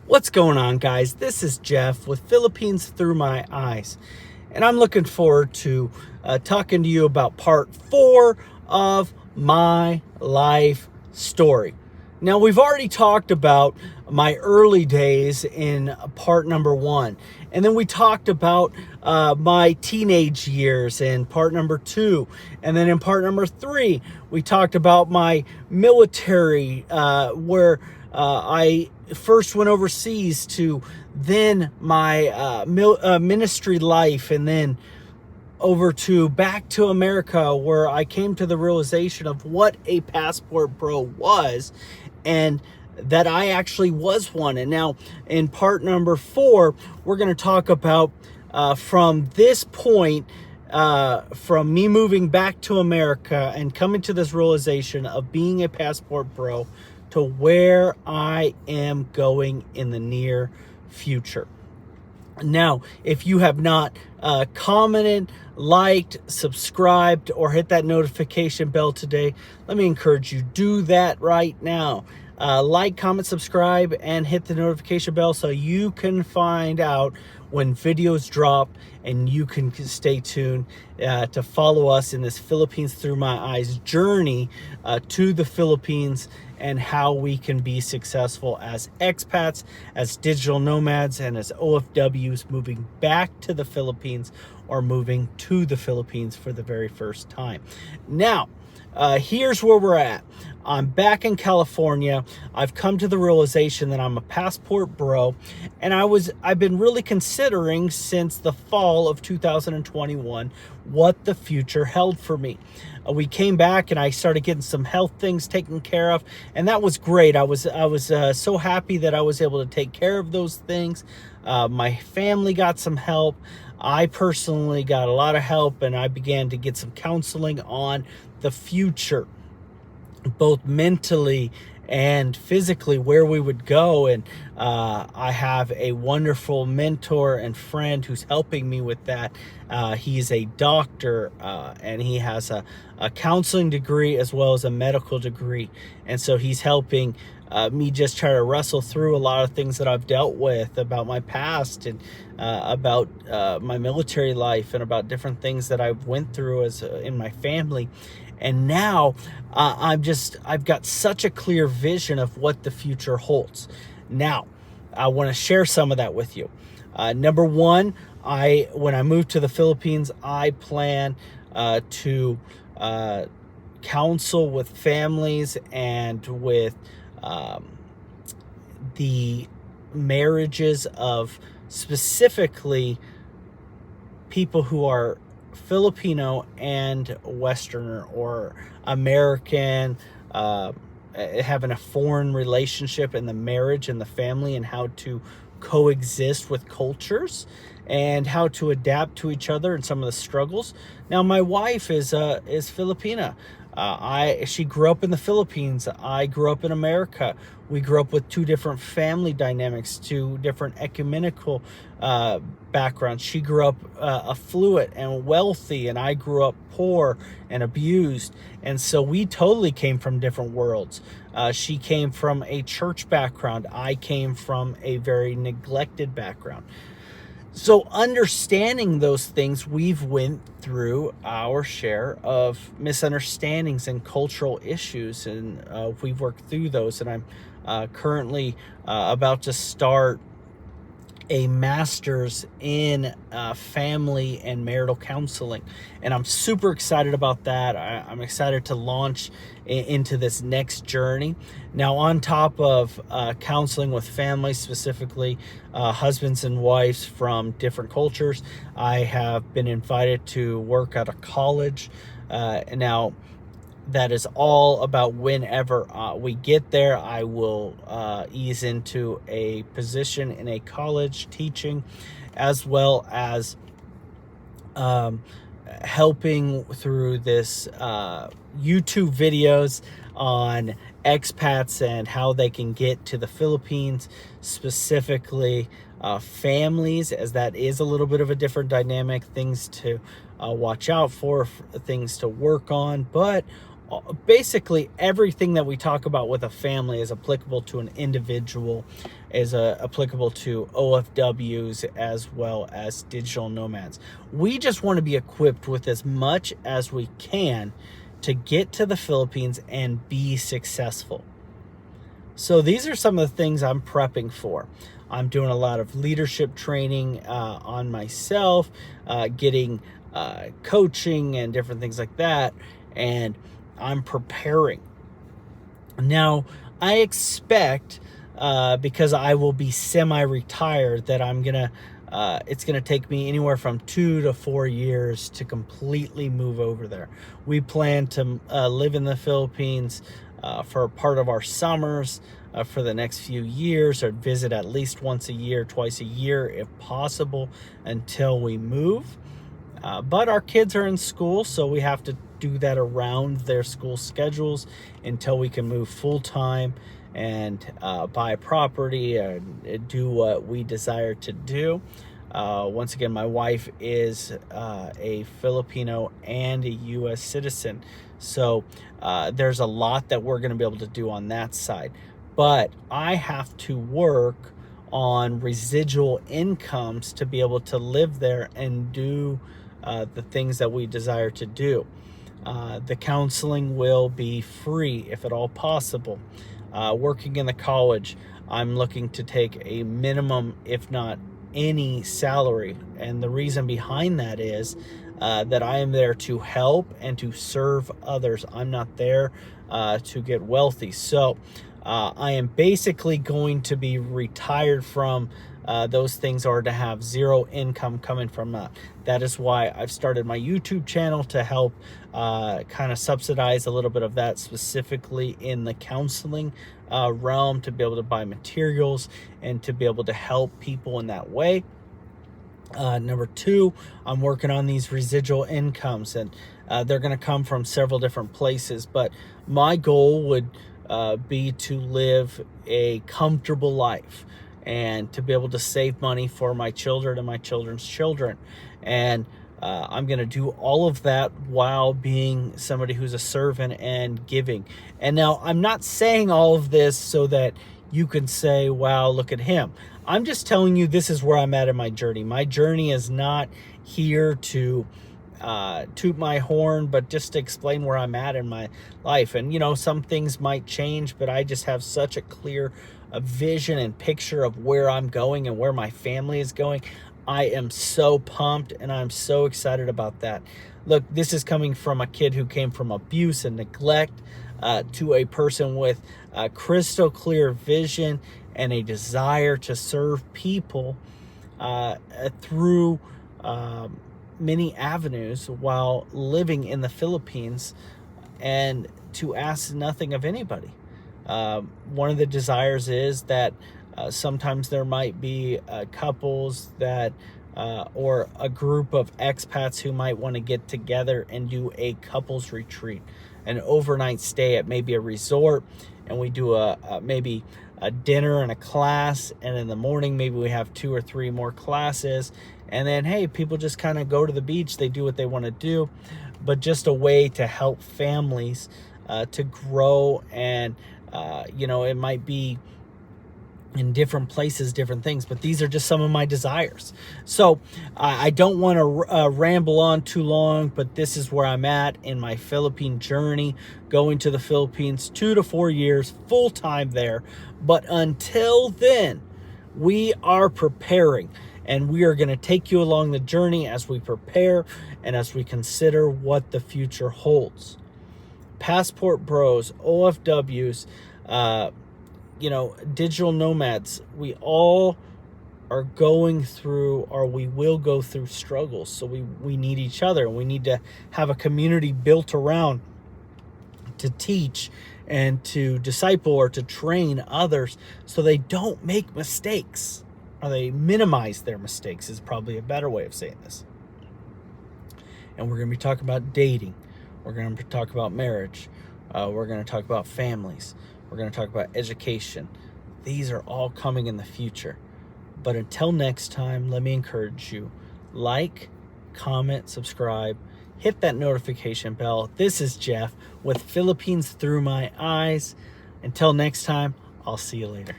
What's going on, guys? This is Jeff with Philippines Through My Eyes, and I'm looking forward to talking to you about part 4 of my life story. Now, we've already talked about my early days in part number 1, and then we talked about my teenage years in part number 2, and then in part number 3, we talked about my military, where I first went overseas, to then my ministry life, and then over to back to America, where I came to the realization of what a passport bro was, and that I actually was one. And now in part number 4, we're going to talk about from this point, from me moving back to America and coming to this realization of being a passport bro, to where I am going in the near future. Now, if you have not commented, liked, subscribed, or hit that notification bell today, let me encourage you, do that right now. Like, comment, subscribe, and hit the notification bell so you can find out when videos drop, and you can stay tuned to follow us in this Philippines Through My Eyes journey to the Philippines, and how we can be successful as expats, as digital nomads, and as OFWs moving back to the Philippines or moving to the Philippines for the very first time. Now, here's where we're at. I'm back in California. I've come to the realization that I'm a passport bro, and I've been really considering since the fall of 2021 what the future held for me. We came back and I started getting some health things taken care of, and that was great. I was so happy that I was able to take care of those things. My family got some help. I personally got a lot of help, and I began to get some counseling on the future, both mentally and physically, where we would go. And I have a wonderful mentor and friend who's helping me with that. He's a doctor, and he has a counseling degree as well as a medical degree, and so he's helping me just try to wrestle through a lot of things that I've dealt with about my past, and about my military life, and about different things that I've went through as in my family. And now I've got such a clear vision of what the future holds. Now, I want to share some of that with you. Number one, when I move to the Philippines, I plan to counsel with families and with the marriages of specifically people who are Filipino and Westerner or American, having a foreign relationship in the marriage and the family, and how to coexist with cultures and how to adapt to each other and some of the struggles. Now, my wife is Filipina. She grew up in the Philippines. I grew up in America. We grew up with two different family dynamics, two different ecumenical backgrounds. She grew up affluent and wealthy, and I grew up poor and abused. And so we totally came from different worlds. She came from a church background. I came from a very neglected background. So understanding those things, we've went through our share of misunderstandings and cultural issues, and we've worked through those. And I'm currently about to start a master's in family and marital counseling, and I'm super excited about that. I'm excited to launch into this next journey. Now, on top of counseling with families, specifically husbands and wives from different cultures, I have been invited to work at a college. Now, that is all about whenever we get there, I will ease into a position in a college teaching, as well as helping through this YouTube videos on expats and how they can get to the Philippines, specifically families, as that is a little bit of a different dynamic, things to watch out for, things to work on, but Basically everything that we talk about with a family is applicable to an individual, is applicable to OFWs as well as digital nomads. We just want to be equipped with as much as we can to get to the Philippines and be successful. So these are some of the things I'm prepping for. I'm doing a lot of leadership training on myself, getting coaching and different things like that, and I'm preparing. Now, I expect, because I will be semi-retired, that it's gonna take me anywhere from 2 to 4 years to completely move over there. We plan to live in the Philippines for part of our summers for the next few years, or visit at least once a year, twice a year if possible, until we move. But our kids are in school, so we have to do that around their school schedules until we can move full-time and buy property and do what we desire to do. Once again, my wife is a Filipino and a U.S. citizen, so there's a lot that we're going to be able to do on that side. But I have to work on residual incomes to be able to live there and do the things that we desire to do. The counseling will be free if at all possible. Working in the college, I'm looking to take a minimum, if not any, salary. And the reason behind that is that I am there to help and to serve others. I'm not there to get wealthy. So I am basically going to be retired from those things, or to have zero income coming from that. That is why I've started my YouTube channel, to help kind of subsidize a little bit of that, specifically in the counseling realm, to be able to buy materials and to be able to help people in that way. Number two, I'm working on these residual incomes, and they're going to come from several different places, but my goal would be to live a comfortable life and to be able to save money for my children and my children's children. And I'm going to do all of that while being somebody who's a servant and giving. And now, I'm not saying all of this so that you can say, wow, look at him. I'm just telling you this is where I'm at in my journey. My journey is not here to toot my horn, but just to explain where I'm at in my life. And, you know, some things might change, but I just have such a clear vision and picture of where I'm going and where my family is going. I am so pumped, and I'm so excited about that. Look, this is coming from a kid who came from abuse and neglect to a person with a crystal clear vision and a desire to serve people through many avenues while living in the Philippines, and to ask nothing of anybody. One of the desires is that sometimes there might be couples that or a group of expats who might want to get together and do a couples retreat, an overnight stay at maybe a resort, and we do maybe a dinner and a class, and in the morning maybe we have 2 or 3 more classes, and then, hey, people just kind of go to the beach, they do what they want to do, but just a way to help families to grow. And you know, it might be in different places, different things, but these are just some of my desires. So I don't want to ramble on too long, but this is where I'm at in my Philippine journey, going to the Philippines 2 to 4 years full time there. But until then, we are preparing, and we are going to take you along the journey as we prepare and as we consider what the future holds. Passport bros, OFWs, you know, digital nomads, we all are going through, or we will go through, struggles. So we need each other, and we need to have a community built around to teach and to disciple or to train others so they don't make mistakes, or they minimize their mistakes is probably a better way of saying this. And we're going to be talking about dating. We're going to talk about marriage. We're going to talk about families. We're going to talk about education. These are all coming in the future. But until next time, let me encourage you. Like, comment, subscribe, hit that notification bell. This is Jeff with Philippines Through My Eyes. Until next time, I'll see you later.